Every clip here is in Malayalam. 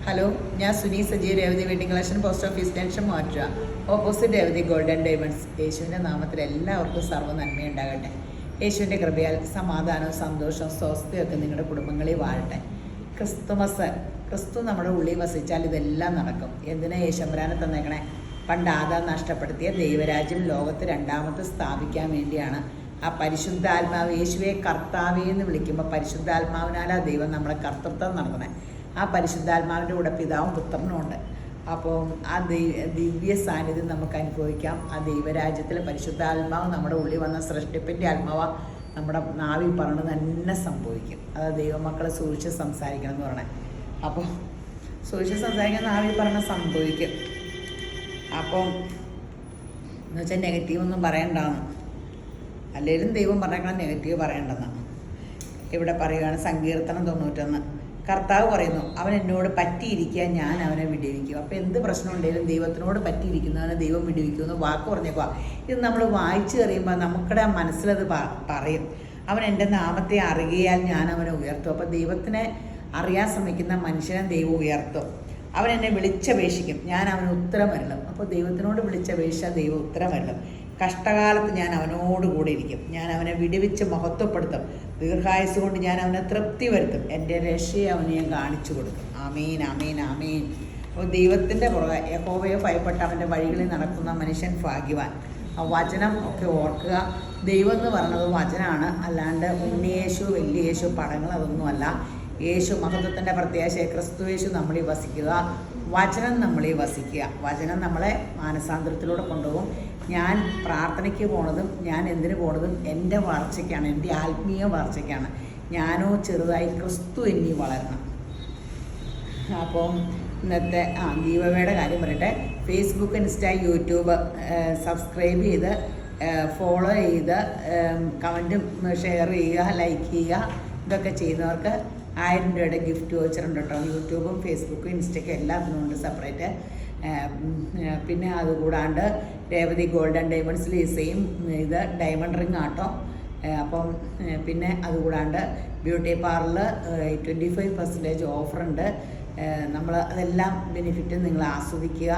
ഹലോ, ഞാൻ Suni Saji, Revathi wedding collection, post office junction മാറ്റുക, ഓപ്പോസിറ്റ് രേവതി ഗോൾഡൻ ഡയമണ്ട്സ്. യേശുവിൻ്റെ നാമത്തിൽ എല്ലാവർക്കും സർവ്വ നന്മയുണ്ടാകട്ടെ. യേശുവിൻ്റെ കൃപയാൽ സമാധാനവും സന്തോഷവും സ്വസ്ഥയൊക്കെ നിങ്ങളുടെ കുടുംബങ്ങളിൽ വാഴട്ടെ. ക്രിസ്തു നമ്മുടെ ഉള്ളിൽ വസിച്ചാൽ ഇതെല്ലാം നടക്കും. എന്തിനാ യേശുമ്പരാനെ തന്നേക്കണേ? പണ്ട് ആദാം നഷ്ടപ്പെടുത്തിയ ദൈവരാജ്യം ലോകത്ത് രണ്ടാമത് സ്ഥാപിക്കാൻ വേണ്ടിയാണ്. ആ പരിശുദ്ധാത്മാവ്, യേശുവെ കർത്താവേ എന്ന് വിളിക്കുമ്പോൾ പരിശുദ്ധാത്മാവിനാലാ ദൈവം നമ്മളെ കർത്തൃത്വം നടത്തണേ. ആ പരിശുദ്ധാത്മാവിൻ്റെ കൂടെ പിതാവും പുത്രനും ഉണ്ട്. അപ്പോൾ ആ ദിവ്യ സാന്നിധ്യം നമുക്ക് അനുഭവിക്കാം. ആ ദൈവരാജ്യത്തിൽ പരിശുദ്ധാത്മാവ് നമ്മുടെ ഉള്ളിൽ വന്ന സൃഷ്ടിപ്പിൻ്റെ ആത്മാവ് നമ്മുടെ നാവിൽ പറഞ്ഞ് തന്നെ സംഭവിക്കും. അത് ദൈവമക്കളെ സൂക്ഷിച്ച് സംസാരിക്കണം എന്ന് പറയണേ. അപ്പോൾ സൂക്ഷിച്ച് സംസാരിക്കാൻ നാവിൽ പറഞ്ഞ് സംഭവിക്കും. അപ്പോൾ എന്നുവെച്ചാൽ നെഗറ്റീവൊന്നും പറയണ്ടാന്ന്. അല്ലെങ്കിലും ദൈവം പറഞ്ഞേക്കണം നെഗറ്റീവ് പറയേണ്ടെന്നാണ്. ഇവിടെ പറയുകയാണ് സങ്കീർത്തനം 91. കർത്താവ് പറയുന്നു, അവൻ എന്നോട് പറ്റിയിരിക്കുക, ഞാൻ അവനെ വിടുവിക്കും. അപ്പോൾ എന്ത് പ്രശ്നം ഉണ്ടെങ്കിലും ദൈവത്തിനോട് പറ്റിയിരിക്കുന്നവനെ ദൈവം വിടുവിക്കുമെന്ന് വാക്ക് പറഞ്ഞേക്കുക. ഇത് നമ്മൾ വായിച്ചു കഴിയുമ്പോൾ നമുക്കിടെ മനസ്സിലത് പറയും. അവൻ എൻ്റെ നാമത്തെ അറിയാൽ ഞാൻ അവനെ ഉയർത്തും. അപ്പോൾ ദൈവത്തിനെ അറിയാൻ ശ്രമിക്കുന്ന മനുഷ്യനെ ദൈവം ഉയർത്തും. അവൻ എന്നെ വിളിച്ചപേക്ഷിക്കും, ഞാൻ അവന് ഉത്തരം വരണം. അപ്പോൾ ദൈവത്തിനോട് വിളിച്ചപേക്ഷിച്ചാൽ ദൈവം ഉത്തരം വരണം. കഷ്ടകാലത്ത് ഞാൻ അവനോട് കൂടെ ഇരിക്കും, ഞാൻ അവനെ വിടുവിച്ച് മഹത്വപ്പെടുത്തും. ദീർഘായുസ് കൊണ്ട് ഞാൻ അവനെ തൃപ്തി വരുത്തും. എൻ്റെ രക്ഷയെ അവന് ഞാൻ കാണിച്ചു കൊടുക്കും. ആമീൻ, ആമീൻ, ആമീൻ. അപ്പോൾ ദൈവത്തിൻ്റെ പുറകെ യഹോവയെ ഭയപ്പെട്ട് അവൻ്റെ വഴികളിൽ നടക്കുന്ന മനുഷ്യൻ ഭാഗ്യവാൻ. ആ വചനം ഒക്കെ ഓർക്കുക. ദൈവം എന്ന് പറയുന്നത് വചനമാണ്, അല്ലാണ്ട് ഉണ്ണിയേശു വലിയേശു പടങ്ങൾ അതൊന്നുമല്ല. യേശു മഹത്വത്തിൻ്റെ പ്രത്യാശയെ ക്രിസ്തു യേശു നമ്മളിൽ വസിക്കുക, വചനം നമ്മളിൽ വസിക്കുക. വചനം നമ്മളെ മാനസാന്തരത്തിലൂടെ കൊണ്ടുപോകും. ഞാൻ പ്രാർത്ഥനയ്ക്ക് പോണതും ഞാൻ എന്തിനു പോണതും എൻ്റെ വളർച്ചയ്ക്കാണ്, എൻ്റെ ആത്മീയ വളർച്ചയ്ക്കാണ്. ഞാനോ ചെറുതായി, ക്രിസ്തു എന്നീ വളരണം. അപ്പം ഇന്നത്തെ ദീപവയുടെ കാര്യം പറയട്ടെ. ഫേസ്ബുക്ക്, ഇൻസ്റ്റ, യൂട്യൂബ് സബ്സ്ക്രൈബ് ചെയ്ത് ഫോളോ ചെയ്ത് കമൻറ്റും ഷെയർ ചെയ്യുക, ലൈക്ക് ചെയ്യുക. ഇതൊക്കെ ചെയ്യുന്നവർക്ക് 1000 രൂപയുടെ ഗിഫ്റ്റ് വോച്ചറുണ്ട് കേട്ടോ. യൂട്യൂബും ഫേസ്ബുക്കും ഇൻസ്റ്റയ്ക്കും എല്ലാത്തിനും ഉണ്ട് സെപ്പറേറ്റ്. പിന്നെ അതുകൂടാണ്ട് രേവതി ഗോൾഡൻ ഡയമണ്ട്സിൽ സെയിം ഇത് ഡയമണ്ട് റിങ് ആട്ടോ. അപ്പം പിന്നെ അതുകൂടാണ്ട് ബ്യൂട്ടി പാർലർ 25% ഓഫറുണ്ട്. നമ്മൾ അതെല്ലാം ബെനിഫിറ്റ് നിങ്ങൾ ആസ്വദിക്കുക.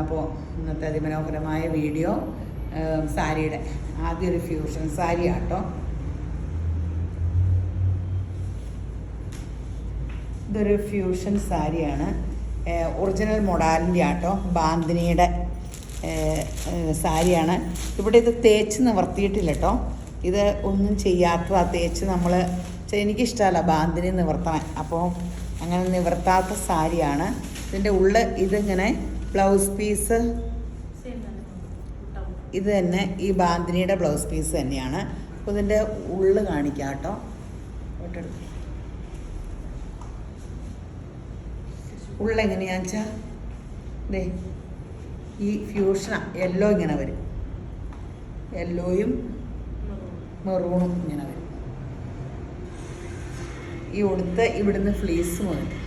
അപ്പോൾ ഇന്നത്തെ അതിമനോഹരമായ വീഡിയോ സാരിയുടെ ആദ്യം ഒരു ഫ്യൂഷൻ സാരി ആട്ടോ. ഇതൊരു ഫ്യൂഷൻ സാരിയാണ്, ഒറിജിനൽ മൊഡാലിൻ്റെ ആട്ടോ, ബാന്തിനിയുടെ സാരിയാണ്. ഇവിടെ ഇത് തേച്ച് നിവർത്തിയിട്ടില്ല കേട്ടോ. ഇത് ഒന്നും ചെയ്യാത്ത തേച്ച് നമ്മൾ എനിക്കിഷ്ടമല്ല ബാന്തിനി നിവർത്താൻ. അപ്പോൾ അങ്ങനെ നിവർത്താത്ത സാരിയാണ്. ഇതിൻ്റെ ഉള്ളിൽ ഇതിങ്ങനെ ബ്ലൗസ് പീസ് ഇത് തന്നെ, ഈ ബാന്തിനിയുടെ ബ്ലൗസ് പീസ് തന്നെയാണ്. അപ്പോൾ ഇതിൻ്റെ ഉള്ളിൽ കാണിക്കാം കേട്ടോ. ഉള്ളെങ്ങനെയാണെന്ന് വെച്ചാൽ ദേ ഈ ഫ്യൂഷനാണ്. യെല്ലോ ഇങ്ങനെ വരും, യെല്ലോയും മെറൂണും ഇങ്ങനെ വരും. ഈ ഉടുത്ത് ഇവിടുന്ന് ഫ്ലീസ് വന്നിട്ട്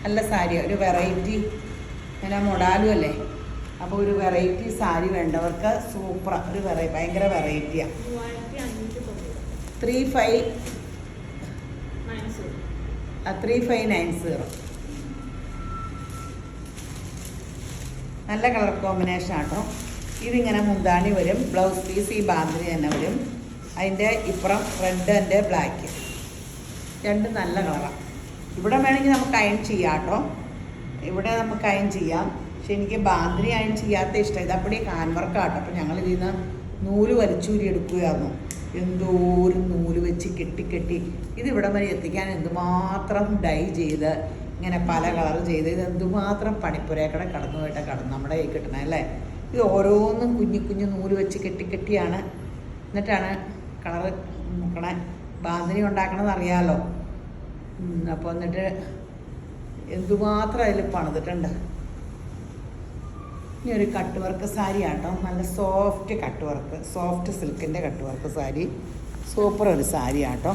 നല്ല സാരി, ഒരു വെറൈറ്റി. ഇങ്ങനെ മൊഡാലും അല്ലേ, അപ്പോൾ ഒരു വെറൈറ്റി സാരി വേണ്ടവർക്ക് സൂപ്പർ, ഒരു ഭയങ്കര വെറൈറ്റിയാണ്. 3590. നല്ല കളർ കോമ്പിനേഷൻ ആട്ടോ. ഇതിങ്ങനെ മുന്താണി വരും, ബ്ലൗസ് പീസ് ഈ ബാന്തിനി തന്നെ വരും. അതിൻ്റെ ഇപ്പുറം റെഡ് ആൻഡ് ബ്ലാക്ക്, രണ്ടും നല്ല കളറാണ്. ഇവിടെ വേണമെങ്കിൽ നമുക്ക് അയൺ ചെയ്യാം കേട്ടോ. ഇവിടെ നമുക്ക് അയൺ ചെയ്യാം, പക്ഷെ എനിക്ക് ബാന്തിനി അയൺ ചെയ്യാത്ത ഇഷ്ടം. ഇതപ്പടി ഹാൻഡ് വർക്ക് ആട്ടോ. അപ്പോൾ ഞങ്ങൾ ഇതിൽ നിന്ന് നൂല് വലിച്ചൂരി എടുക്കുകയായിരുന്നു. എന്തോരം നൂല് വെച്ച് കെട്ടി ഇതിവിടം വരെ എത്തിക്കാൻ എന്തുമാത്രം ഡൈ ചെയ്ത് ഇങ്ങനെ പല കളർ ചെയ്ത് ഇത് എന്തുമാത്രം പണിപ്പുരക്കടെ കടന്നു നമ്മുടെ കൈ കിട്ടണേ അല്ലേ. ഇത് ഓരോന്നും കുഞ്ഞു നൂല് വെച്ച് കെട്ടിയാണ് എന്നിട്ടാണ് കളറ് നോക്കണേ. ബാന്തിനി ഉണ്ടാക്കണമെന്ന് അറിയാമല്ലോ. അപ്പോൾ എന്നിട്ട് എന്തുമാത്രം അതിൽ പണിതിട്ടുണ്ട്. ഇനി ഒരു കട്ട് വർക്ക് സാരി ആട്ടോ, നല്ല സോഫ്റ്റ് കട്ട് വർക്ക്, സോഫ്റ്റ് സിൽക്കിൻ്റെ കട്ട് വർക്ക് സാരി, സൂപ്പർ ഒരു സാരി ആട്ടോ.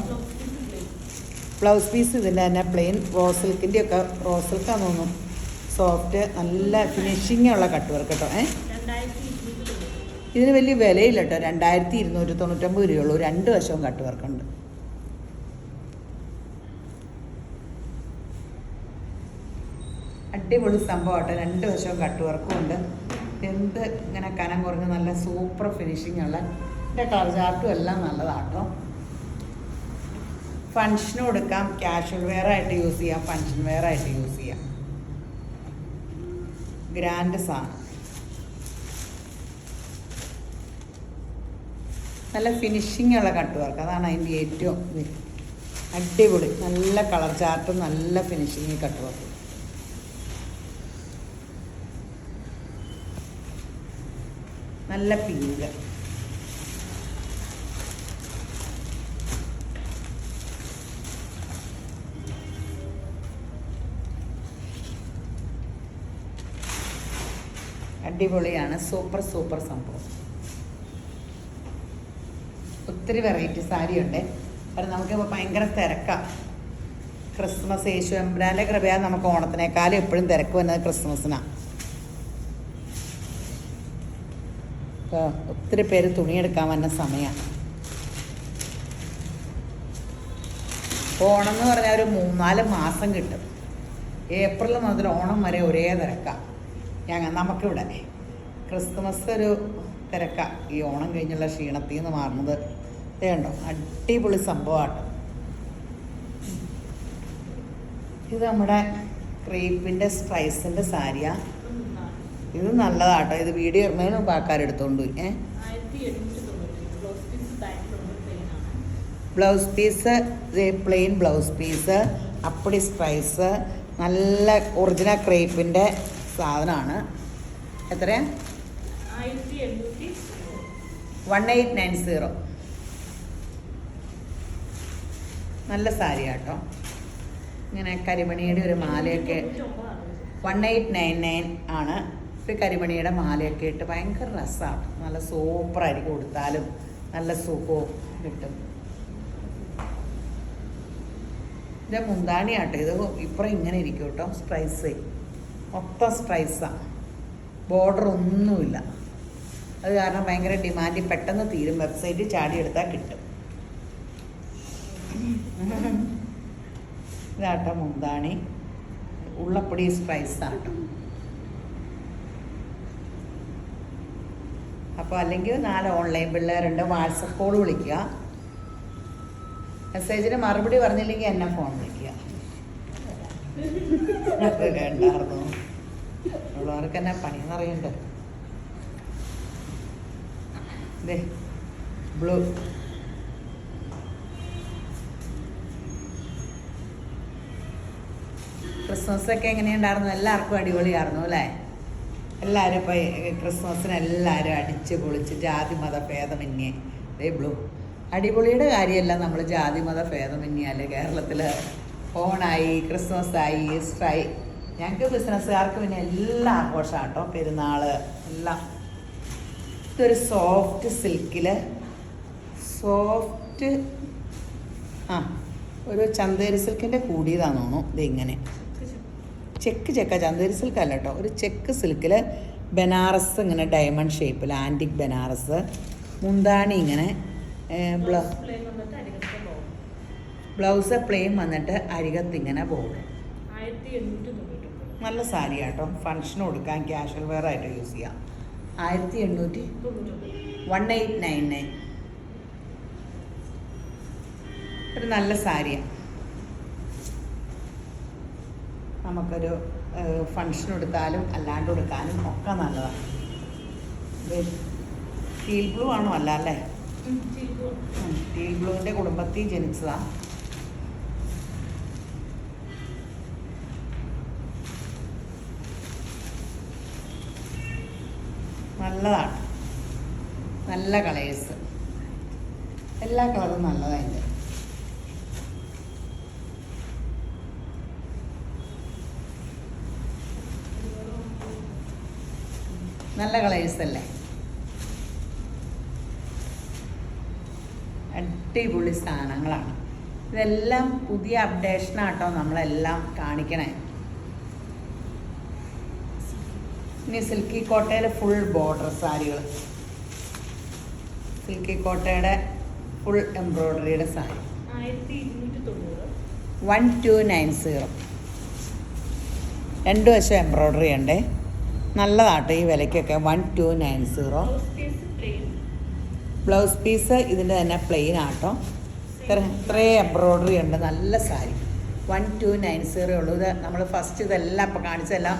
ബ്ലൗസ് പീസ് ഇതിൻ്റെ തന്നെ പ്ലെയിൻ റോസ് സിൽക്കിൻ്റെയൊക്കെ, റോസ് സിൽക്കാന്ന് തോന്നുന്നു, സോഫ്റ്റ് നല്ല ഫിനിഷിങ് ഉള്ള കട്ട് വർക്ക് കേട്ടോ. ഇതിന് വലിയ വിലയില്ല കേട്ടോ. 2299 രൂപയുള്ളൂ. 2 വശവും കട്ട് വർക്കുണ്ട്. അടിപൊളി സംഭവമാട്ടോ. രണ്ട് വശവും കട്ട് വർക്കും ഉണ്ട്. എന്ത് ഇങ്ങനെ കനം കുറഞ്ഞ് നല്ല സൂപ്പർ ഫിനിഷിംഗ് ഉള്ള എൻ്റെ കളർ ചാർട്ടും എല്ലാം നല്ലതാട്ടോ. ഫങ്ഷനും എടുക്കാം, കാഷ്വൽ വെയർ ആയിട്ട് യൂസ് ചെയ്യാം, ഫങ്ഷൻ വെയർ ആയിട്ട് യൂസ് ചെയ്യാം. ഗ്രാൻഡ് സാധനം, നല്ല ഫിനിഷിംഗ് ഉള്ള കട്ട് വർക്ക്, അതാണ് അതിൻ്റെ ഏറ്റവും അടിപൊളി. നല്ല കളർ ചാർട്ടും നല്ല ഫിനിഷിങ് കട്ട് വർക്ക്. നല്ല പിങ്ക്, അടിപൊളിയാണ്. സൂപ്പർ സൂപ്പർ സംഭവം. ഒത്തിരി വെറൈറ്റി സാരി ഉണ്ട്. കാരണം നമുക്കിപ്പോൾ ഭയങ്കര തിരക്കാണ്. ക്രിസ്മസ്, യേശു എമ്പുരാൻ്റെ കൃപയാൽ നമുക്ക് ഓണത്തിനേക്കാളും എപ്പോഴും തിരക്ക് വന്നത് ക്രിസ്മസിനാണ്. ഇപ്പോൾ ഒത്തിരി പേര് തുണിയെടുക്കാൻ വന്ന സമയമാണ്. ഓണം എന്ന് പറഞ്ഞാൽ ഒരു 3-4 മാസം കിട്ടും. ഏപ്രിൽ മുതൽ ഓണം വരെ ഒരേ തിരക്കാണ്. നമുക്കിവിടെ ക്രിസ്മസ് ഒരു തിരക്കാണ്. ഈ ഓണം കഴിഞ്ഞുള്ള ക്ഷീണത്തിൽ നിന്ന് മാറുന്നത് ഇതുണ്ടോ, അടിപൊളി സംഭവമാണ്. ഇത് നമ്മുടെ ക്രേപ്പിൻ്റെ സ്ട്രൈസിൻ്റെ സാരിയാണ്. ഇത് നല്ലതാട്ടോ. ഇത് വീഡിയോ ഇടുന്നതിന് മുമ്പ് ആൾക്കാരെടുത്തോണ്ട് പോയി. Blouse piece plain blouse piece, അപ്പടി സ്ട്രൈസ്, നല്ല ഒറിജിനൽ ക്രേപ്പിൻ്റെ സാധനമാണ്. എത്രയാണ്? 1890. നല്ല സാരി കേട്ടോ. ഇങ്ങനെ കരിമണിയുടെ ഒരു മാലയൊക്കെ 1899 ആണ്. ഒരു കരിമണിയുടെ മാലയൊക്കെ ഇട്ട് ഭയങ്കര രസമാണ്. നല്ല സൂപ്പറായിരിക്കും. കൊടുത്താലും നല്ല സുഖവും കിട്ടും. ഇത് മുന്താണിയാട്ടോ. ഇത് ഇപ്പുറം ഇങ്ങനെ ഇരിക്കും കേട്ടോ. സ്ട്രൈസ് മൊത്തം സ്ട്രൈസാണ്. ബോർഡർ ഒന്നുമില്ല. അത് കാരണം ഭയങ്കര ഡിമാൻഡ്, പെട്ടെന്ന് തീരും. വെബ്സൈറ്റിൽ ചാടിയെടുത്താൽ കിട്ടും. ഇതാട്ടോ മുന്താണി. ഉള്ളപ്പടി സ്ട്രൈസാട്ടോ. അപ്പോൾ അല്ലെങ്കിൽ 4 ഓൺലൈൻ പിള്ളേരുണ്ട്. വാട്സപ്പ് കോൾ വിളിക്കുക. മെസ്സേജിന് മറുപടി പറഞ്ഞില്ലെങ്കിൽ എന്നെ ഫോൺ വിളിക്കുക. വേണ്ടായിരുന്നു. ഉള്ളവർക്ക് എന്നെ പണിയെന്ന് അറിയണ്ട. ഇതേ ബ്ലൂ, ക്രിസ്മസൊക്കെ എങ്ങനെയുണ്ടായിരുന്നു? എല്ലാവർക്കും അടിപൊളിയായിരുന്നു അല്ലേ? എല്ലാവരും ഇപ്പോൾ ക്രിസ്മസിന് എല്ലാവരും അടിച്ച് പൊളിച്ച് ജാതി മത ഭേദമന്യേ. ഇതേ ബ്ലൂ. അടിപൊളിയുടെ കാര്യമല്ല, നമ്മൾ ജാതി മത ഭേദമന്യല്ലേ കേരളത്തിൽ. ഓണായി, ക്രിസ്മസായി, ഈസ്റ്ററായി. ഞങ്ങൾക്ക് ബിസിനസ്സുകാർക്ക് പിന്നെ എല്ലാ ആഘോഷമാണ് കേട്ടോ. പെരുന്നാൾ എല്ലാം. ഇതൊരു സോഫ്റ്റ് സിൽക്കിൽ ഒരു ചന്തേരി സിൽക്കിൻ്റെ കൂടിയതാന്ന് തോന്നുന്നു. ഇതിങ്ങനെ ചെക്ക ചന്തേരി സിൽക്ക് അല്ല കേട്ടോ. ഒരു ചെക്ക് സിൽക്കിൽ ബനാറസ് ഇങ്ങനെ ഡയമണ്ട് ഷേപ്പിൽ ആൻറ്റിക് ബനാറസ്. മുന്താണി ഇങ്ങനെ ബ്ലൗസ് പ്ലെയിൻ വന്നിട്ട് അരികത്ത് ഇങ്ങനെ പോകും. നല്ല സാരി കേട്ടോ. ഫങ്ഷന് കൊടുക്കാൻ ക്യാഷ്വൽ വെയർ ആയിട്ട് യൂസ് ചെയ്യാം. 1899. ഒരു നല്ല സാരിയാണ്. നമുക്കൊരു ഫങ്ഷൻ എടുത്താലും അല്ലാണ്ട് കൊടുക്കാനും ഒക്കെ നല്ലതാണ്. ടീൽ ബ്ലൂ ആണോ? അല്ല അല്ലേ? ടീൽ ബ്ലൂവിൻ്റെ കുടുംബത്തിൽ ജനിച്ചതാണ്. നല്ലതാണ്. നല്ല കളേഴ്സ്, എല്ലാ കളറും നല്ലതാണ്. നല്ല കളേഴ്സ് അല്ലേ? അടിപൊളി സാധനങ്ങളാണ്. ഇതെല്ലാം പുതിയ അപ്ഡേഷനാട്ടോ നമ്മളെല്ലാം കാണിക്കണേ. ഇനി സിൽക്കി കോട്ടയുടെ ഫുൾ ബോർഡർ സാരികൾ, സിൽക്കി കോട്ടയുടെ ഫുൾ എംബ്രോയ്ഡറിയുടെ സാരി 1290. രണ്ട് വശം എംബ്രോയ്ഡറി ഉണ്ട്. നല്ലതാട്ടോ ഈ വിലയ്ക്കൊക്കെ. 1290. ബ്ലൗസ് പീസ് ഇതിൻ്റെ തന്നെ പ്ലെയിൻ ആട്ടോ. ഇത്രയും എംബ്രോയ്ഡറി ഉണ്ട്. നല്ല സാരി 1290 ഉള്ളൂ. ഇത് നമ്മൾ ഫസ്റ്റ് ഇതെല്ലാം ഇപ്പോൾ കാണിച്ചതെല്ലാം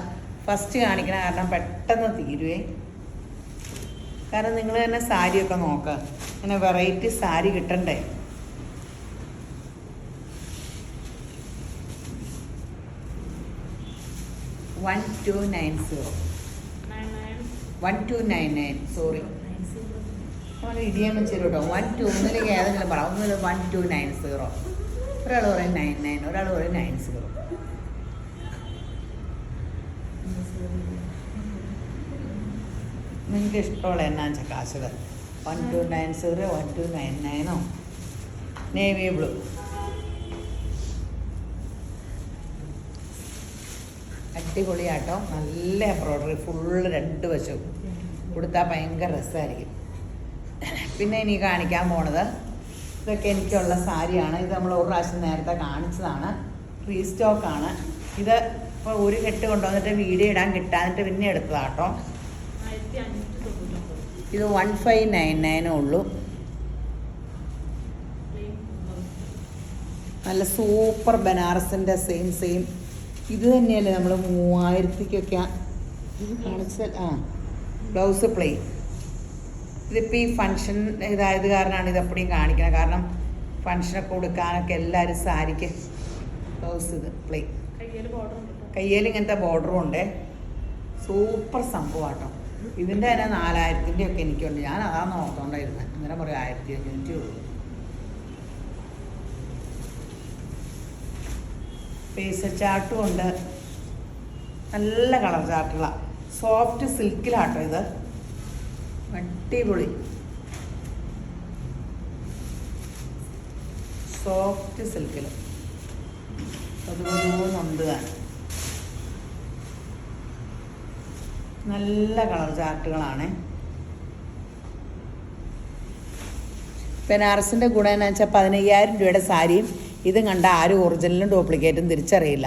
ഫസ്റ്റ് കാണിക്കണ കാരണം പെട്ടെന്ന് തീരുവേ. കാരണം നിങ്ങൾ തന്നെ സാരിയൊക്കെ നോക്കുക, ഇങ്ങനെ വെറൈറ്റി സാരി കിട്ടണ്ടേ. സോറി, നമ്മൾ ഇടിയാൻ വെച്ചൊരു കേട്ടോ. 12 ഒന്നിലേക്ക് ഏതെങ്കിലും പറ. ഒന്നിൽ 1290. ഒരാൾ പറയും 99, ഒരാൾ പറയും 90. നിങ്ങൾക്ക് ഇഷ്ടമുള്ള എന്നാ വെച്ചാൽ കാശുകൾ 1290, 1299 നേവി ബ്ലൂ. അടിപൊളിയാട്ടോ. നല്ല എംബ്രോയ്ഡറി ഫുള്ള് രണ്ട് വശവും കൊടുത്താൽ ഭയങ്കര രസമായിരിക്കും. പിന്നെ ഇനി കാണിക്കാൻ പോണത് ഇതൊക്കെ എനിക്കുള്ള സാരിയാണ്. ഇത് നമ്മൾ ഒരു പ്രാവശ്യം നേരത്തെ കാണിച്ചതാണ്. റീസ്റ്റോക്കാണ് ഇത്. ഇപ്പോൾ ഒരു കെട്ട് കൊണ്ടുവന്നിട്ട് വീഡിയോ ഇടാൻ കിട്ടാന്നിട്ട് പിന്നെ എടുത്തതാട്ടോ. ഇത് 1599 ഉള്ളൂ. നല്ല സൂപ്പർ ബനാറസിൻ്റെ സെയിം ഇത് തന്നെയല്ലേ നമ്മൾ 3000-ക്കൊക്കെ കാണിച്ചാൽ. Blouse plain. ഇതിപ്പോൾ ഈ ഫങ്ഷൻ ഇതായത് കാരണമാണ് ഇതെപ്പോഴും കാണിക്കണം. കാരണം ഫങ്ഷനൊക്കെ കൊടുക്കാനൊക്കെ എല്ലാവരും സാരിക്ക് ബ്ലൗസ് ഇത് പ്ലെയിൻ. കയ്യിൽ ഇങ്ങനത്തെ ബോർഡറും ഉണ്ട്. സൂപ്പർ സംഭവമാട്ടോ. ഇതിൻ്റെ തന്നെ 4000-ൻ്റെ ഒക്കെ എനിക്കുണ്ട്. ഞാൻ അതാണ് ഓർത്തോണ്ടായിരുന്നത്. ഇങ്ങനെ പറയും 1500 ഉള്ളൂ. പേസ് ചാർട്ടും ഉണ്ട്. നല്ല കളർ ചാർട്ടുകളാണ്. സോഫ്റ്റ് സിൽക്കിലാട്ടോ ഇത്. അടിപൊളി സോഫ്റ്റ് സിൽക്കിൽ അതുകൊണ്ട് നല്ല കളർ ചാർട്ടുകളാണ്. ബനാറസിൻ്റെ ഗുണം എന്ന് വെച്ചാൽ 15000 രൂപയുടെ സാരിയും ഇതും കണ്ട ആരും ഒറിജിനലും ഡ്യൂപ്ലിക്കേറ്റും തിരിച്ചറിയില്ല.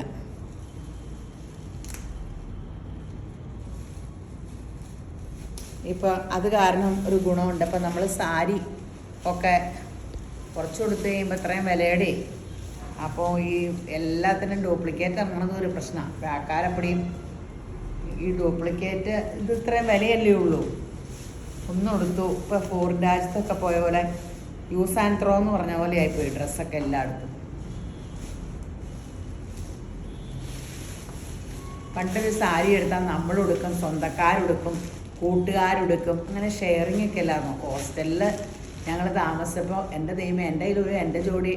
ഇപ്പോൾ അത് കാരണം ഒരു ഗുണമുണ്ട്. അപ്പം നമ്മൾ സാരി ഒക്കെ കുറച്ച് കൊടുത്ത് കഴിയുമ്പോൾ ഇത്രയും വിലയുടെ അപ്പോൾ ഈ എല്ലാത്തിനും ഡ്യൂപ്ലിക്കേറ്റ് ഇറങ്ങുന്നത് ഒരു പ്രശ്നമാണ്. ആൾക്കാരെപ്പടിയും ഈ ഡ്യൂപ്ലിക്കേറ്റ് ഇത് ഇത്രയും വിലയല്ലേ ഉള്ളൂ. ഒന്നും എടുത്തു. ഇപ്പോൾ ഫോറിൻ രാജ്യത്തൊക്കെ പോയ പോലെ യൂസ് ആൻഡ് ത്രോ എന്ന് പറഞ്ഞ പോലെ ആയിപ്പോയി ഡ്രസ്സൊക്കെ എല്ലായിടത്തും. പണ്ടൊരു സാരി എടുത്താൽ നമ്മളെടുക്കും, സ്വന്തക്കാരെടുക്കും, കൂട്ടുകാരെടുക്കും, അങ്ങനെ ഷെയറിങ് ഒക്കെ അല്ലായിരുന്നു. ഹോസ്റ്റലിൽ ഞങ്ങൾ താമസിച്ചപ്പോൾ എൻ്റെ ദൈവം എൻ്റെ കയ്യിലൊരു എൻ്റെ ജോഡി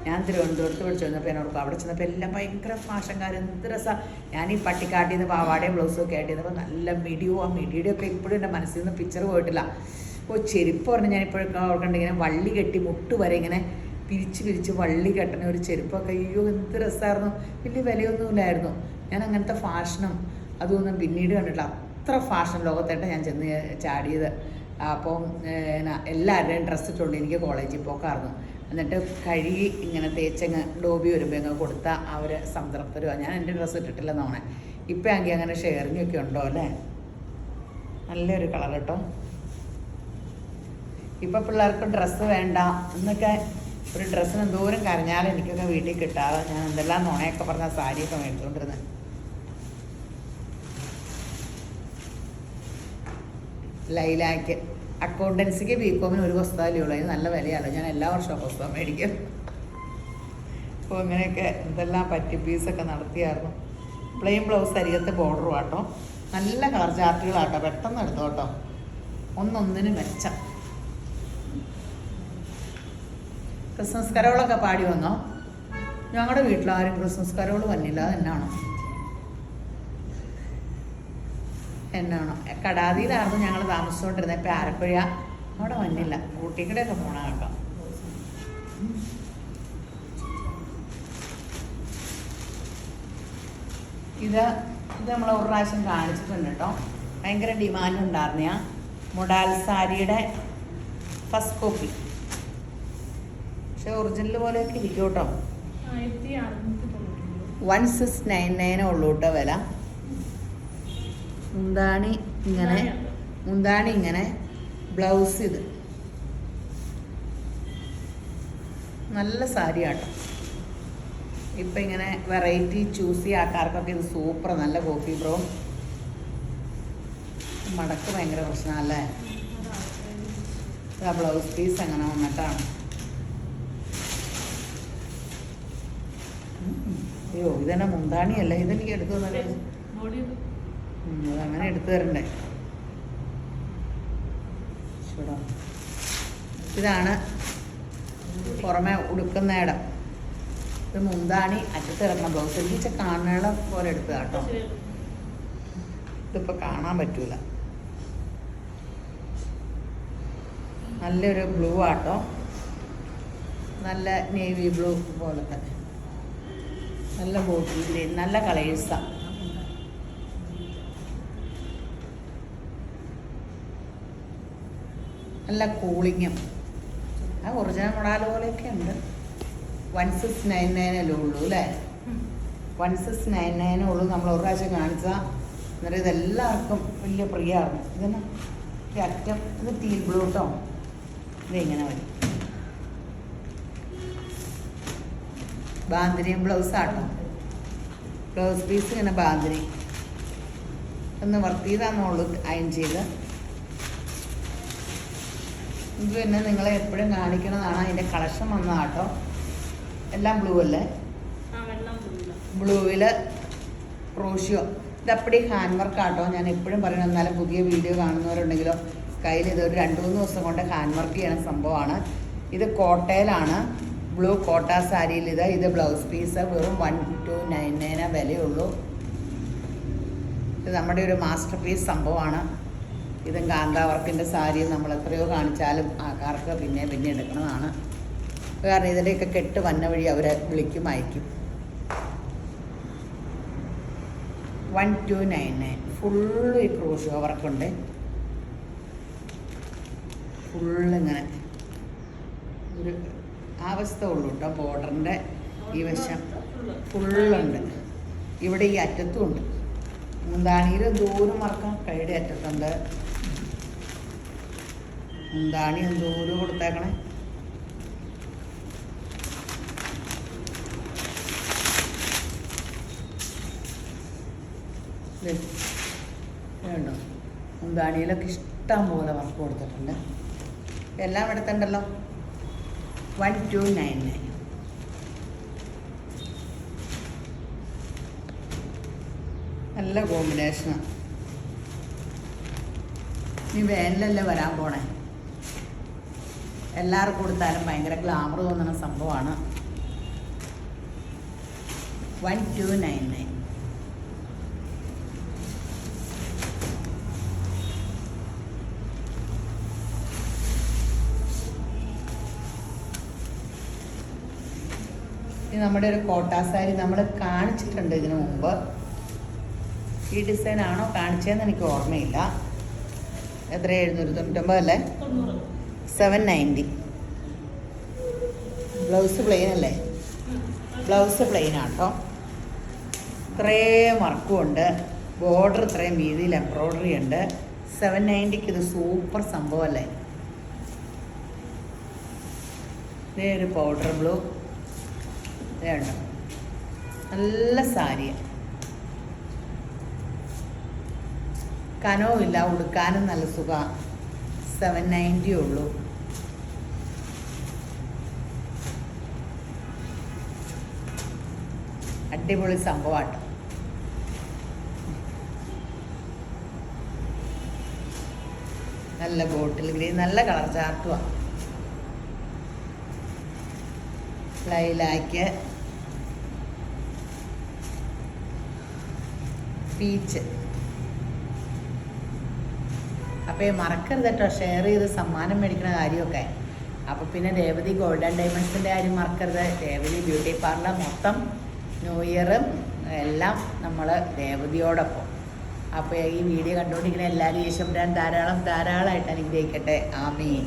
ഞാൻ തിരുവനന്തപുരത്ത് പഠിച്ചു വന്നപ്പോൾ എന്നോർക്കും. അവിടെ ചെന്നപ്പോൾ എല്ലാം ഭയങ്കര ഫാഷൻകാർ. എന്ത് രസമാണ്. ഞാൻ ഈ പട്ടിക്കാട്ടിൽ നിന്ന് പാവാടയും ബ്ലൗസും ഒക്കെ ആയിട്ട് ചെന്നപ്പോൾ നല്ല മിടിയും. ആ മിടിയുടെ ഒക്കെ ഇപ്പോഴും എൻ്റെ മനസ്സിൽ നിന്ന് പിക്ചർ പോയിട്ടില്ല. ചെരുപ്പ് പറഞ്ഞ് ഞാനിപ്പോഴൊക്കെ ഓർക്കണ്ട ഇങ്ങനെ വള്ളി കെട്ടി മുട്ട് വരെ ഇങ്ങനെ പിരിച്ച് വള്ളി കെട്ടണ ഒരു ചെരുപ്പൊക്കെ. അയ്യോ എന്ത് രസമായിരുന്നു. വലിയ വിലയൊന്നുമില്ലായിരുന്നു. ഞാൻ അങ്ങനത്തെ ഫാഷനും അതൊന്നും പിന്നീട് കണ്ടിട്ടില്ല. അത്ര ഫാഷൻ ലോകത്തായിട്ട് ഞാൻ ചെന്ന് ചാടിയത്. അപ്പം എല്ലാവരുടെയും ഡ്രസ്സ് ഇട്ടുകൊണ്ട് എനിക്ക് കോളേജിൽ പോക്കായിരുന്നു. എന്നിട്ട് കഴുകി ഇങ്ങനെ തേച്ചങ്ങ് ഡോബി വരുമ്പോൾ അങ്ങ് കൊടുത്താൽ അവർ സംതൃപ്തരുമാണ്. ഞാൻ എൻ്റെ ഡ്രസ്സ് ഇട്ടിട്ടില്ലെന്നാണ്. ഇപ്പം ആണെങ്കിൽ അങ്ങനെ ഷെയറിങ് ഒക്കെ ഉണ്ടോ അല്ലേ. നല്ലൊരു കളർ കേട്ടോ. ഇപ്പം പിള്ളേർക്ക് ഡ്രസ്സ് വേണ്ട എന്നൊക്കെ ഒരു ഡ്രസ്സിന് എന്തോരം കരഞ്ഞാലും എനിക്കൊക്കെ വീട്ടിൽ കിട്ടാതെ ഞാൻ എന്തെല്ലാം നുണയൊക്കെ പറഞ്ഞ സാരിയൊക്കെ മേടിച്ചുകൊണ്ടിരുന്നത്. ലൈലാക്ക് അക്കൗണ്ടൻസിക്ക് ബികോമിന് ഒരു പുസ്തകമല്ലേ ഉള്ളൂ. അതിന് നല്ല വിലയാണല്ലോ. ഞാൻ എല്ലാ വർഷവും പുസ്തകം മേടിക്കും. അപ്പോൾ ഇങ്ങനെയൊക്കെ എന്തെല്ലാം പീസൊക്കെ നടത്തിയായിരുന്നു. പ്ലെയിൻ ബ്ലൗസ് അരികത്ത് ബോർഡറും ആട്ടോ. നല്ല കളർ ചാർട്ടുകളാട്ടോ. പെട്ടെന്ന് എടുത്തോ കേട്ടോ. ഒന്നൊന്നിന് മെച്ചം. ക്രിസ്മസ് കരോളൊക്കെ പാടി വന്നോ? ഞങ്ങളുടെ വീട്ടിലാരും ക്രിസ്മസ് കരോൾ വന്നില്ല. എന്നാണോ കടാതിയിലായിരുന്നു ഞങ്ങൾ താമസിച്ചുകൊണ്ടിരുന്നത്. ഇപ്പം ആരപ്പുഴ അവിടെ വന്നില്ല. ഊട്ടിക്കടെയൊക്കെ പോണ കേട്ടോ. ഇത് നമ്മൾ ഒരു പ്രാവശ്യം കാണിച്ചിട്ടുണ്ട് കേട്ടോ. ഭയങ്കര ഡിമാൻഡ് ഉണ്ടായിരുന്ന മൊഡാൽ സാരിയുടെ ഫസ്റ്റ് കോപ്പി. പക്ഷെ ഒറിജിനൽ പോലെയൊക്കെ ഇരിക്കും കേട്ടോ. 1699 ഉള്ളൂ കേട്ടോ വില. മുന്താണി ഇങ്ങനെ ബ്ലൗസ് ഇത് നല്ല സാരിയാട്ടോ. ഇപ്പം ഇങ്ങനെ വെറൈറ്റി ചൂസ് ചെയ്യുക ആൾക്കാർക്കൊക്കെ ഇത് സൂപ്പർ. നല്ല കോഫി ബ്രൗൺ. മടക്ക് ഭയങ്കര പ്രശ്നമല്ലേ. ആ ബ്ലൗസ് പീസ് അങ്ങനെ വന്നിട്ടാണ്. അയ്യോ ഇതെന്നെ മുന്താണിയല്ല, ഇതെനിക്ക് എടുത്തു തന്നെ. അതങ്ങനെ എടുത്തു തരണ്ടേ. ഇതാണ് പുറമെ ഉടുക്കുന്ന ഇടം. ഇത് മുന്താണി അറ്റത്ത് ഇറങ്ങുന്ന ബ്ലൗസ്. എനിക്ക് കാണുന്ന പോലെ എടുത്തത് കേട്ടോ. ഇതിപ്പോൾ കാണാൻ പറ്റൂല. നല്ലൊരു ബ്ലൂ ആട്ടോ, നല്ല നേവി ബ്ലൂ പോലത്തെ നല്ല ബോട്ടിൽ ഗ്രീൻ, നല്ല കളേഴ്സാണ്. നല്ല കൂളിങ്ങും. ആ ഒറിജിനൽ മോഡൽ പോലെയൊക്കെ ഉണ്ട്. 1699 ഉള്ളൂ അല്ലേ? 1699 ഉള്ളൂ. നമ്മൾ ഒരു പ്രാവശ്യം കാണിച്ചാൽ എന്നിട്ട് ഇതെല്ലാവർക്കും വലിയ പ്രിയമായിരുന്നു. ഇതിന് അറ്റം ഇത് ടീൽ ബ്ലൂ കേട്ടോ. ഇതിങ്ങനെ വരും. ബാന്തിനിയും ബ്ലൗസാട്ടോ. ബ്ലൗസ് പീസ് ഇങ്ങനെ ബാന്തിനി ഒന്ന് വർക്ക് ചെയ്താന്നുള്ളൂ അയൺ ചെയ്ത്. ഇത് പിന്നെ നിങ്ങളെ എപ്പോഴും കാണിക്കണതാണ്. അതിൻ്റെ കളക്ഷൻ വന്നതാട്ടോ. എല്ലാം ബ്ലൂ അല്ലേ? ബ്ലൂവിൽ ക്രോഷ്യോ. ഇതപ്പടി ഹാൻഡ് വർക്ക് ആട്ടോ. ഞാൻ എപ്പോഴും പറയണം, എന്നാലും പുതിയ വീഡിയോ കാണുന്നവരുണ്ടെങ്കിലോ കയ്യിൽ ഇതൊരു 2-3 ദിവസം കൊണ്ട് ഹാൻഡ് വർക്ക് ചെയ്യണ സംഭവമാണ്. ഇത് കോട്ടയിലാണ്. ബ്ലൂ കോട്ട സാരിയിൽ ഇത് ബ്ലൗസ് പീസ് വെറും 1299 വിലയുള്ളൂ. ഇത് നമ്മുടെ ഒരു മാസ്റ്റർ പീസ് സംഭവമാണ്. ഇതും കാന്താ വർക്കിൻ്റെ സാരിയും നമ്മൾ എത്രയോ കാണിച്ചാലും ആൾക്കാർക്ക് പിന്നെ എടുക്കുന്നതാണ്. കാരണം ഇതിൻ്റെയൊക്കെ കെട്ട് വന്ന വഴി അവരെ വിളിക്കും, അയക്കും. 1299 ഫുള്ള് ഈ ക്രോഷ്യോ വർക്കുണ്ട്. ഫുള്ളിങ്ങനെ ഒരു ആവസ്ഥ ഉള്ളൂ കേട്ടോ. ബോർഡറിൻ്റെ ഈ വശം ഫുള്ളുണ്ട്. ഇവിടെ ഈ അറ്റത്തും ഉണ്ട്. മുന്താണിയിൽ ദൂരം മറക്കാം. കൈയുടെ അറ്റത്തുണ്ട്. മുന്താണി എന്തോരം കൊടുത്തേക്കണേ. വേണ്ടോ? മുന്താണിയിലൊക്കെ ഇഷ്ടം പോലെ വർക്ക് കൊടുത്തിട്ടുണ്ട്. എല്ലാം എടുത്തുണ്ടല്ലോ. 1299. നല്ല കോമ്പിനേഷനാണ്. ഇനി വേനലല്ലേ വരാൻ പോണേ. എല്ലാവർക്കും കൊടുത്താലും ഭയങ്കര ഗ്ലാമർ തോന്നുന്ന സംഭവമാണ്. 1299. ഇത് നമ്മുടെ ഒരു കോട്ടാ സാരി നമ്മൾ കാണിച്ചിട്ടുണ്ട് ഇതിനു മുമ്പ്. ഈ ഡിസൈൻ ആണോ കാണിച്ചതെന്ന് എനിക്ക് ഓർമ്മയില്ല. എത്ര? 799 അല്ലേ? 790. ബ്ലൗസ് പ്ലെയിൻ അല്ലേ? ബ്ലൗസ് പ്ലെയിൻ ആട്ടോ. ഇത്രയും വർക്കും ഉണ്ട്. ബോർഡർ ഇത്രയും വീതിയിൽ എംബ്രോയ്ഡറി ഉണ്ട്. 790ക്ക് ഇത് സൂപ്പർ സംഭവമല്ലേ? ഇതേ ഒരു പൗഡർ ബ്ലൂ. ഇതുണ്ടോ? നല്ല സാരിയാണ്. കനവുമില്ല, ഉടുക്കാനും നല്ല സുഖമാണ്. 790 ഉള്ളൂ. അടിപൊളി സംഭവമാട്ടോ. നല്ല ബോട്ടിൽ ഗ്രീൻ, നല്ല കളർ ചാർട്ടുമാണ്. Lilac, peach. അപ്പോൾ മറക്കരുത് കേട്ടോ ഷെയർ ചെയ്ത് സമ്മാനം മേടിക്കുന്ന കാര്യമൊക്കെ. അപ്പോൾ പിന്നെ രേവതി ഗോൾഡൻ ഡയമണ്ട്സിൻ്റെ കാര്യം മറക്കരുത്. രേവതി ബ്യൂട്ടി പാർലർ മൊത്തം ന്യൂ ഇയറും എല്ലാം നമ്മൾ രേവതിയോടൊപ്പം. അപ്പോൾ ഈ വീഡിയോ കണ്ടുകൊണ്ടിരിക്കുന്ന എല്ലാവരും ഈശ്വരൻ ധാരാളമായിട്ട് അനുഗ്രഹിക്കട്ടെ. ആമീൻ.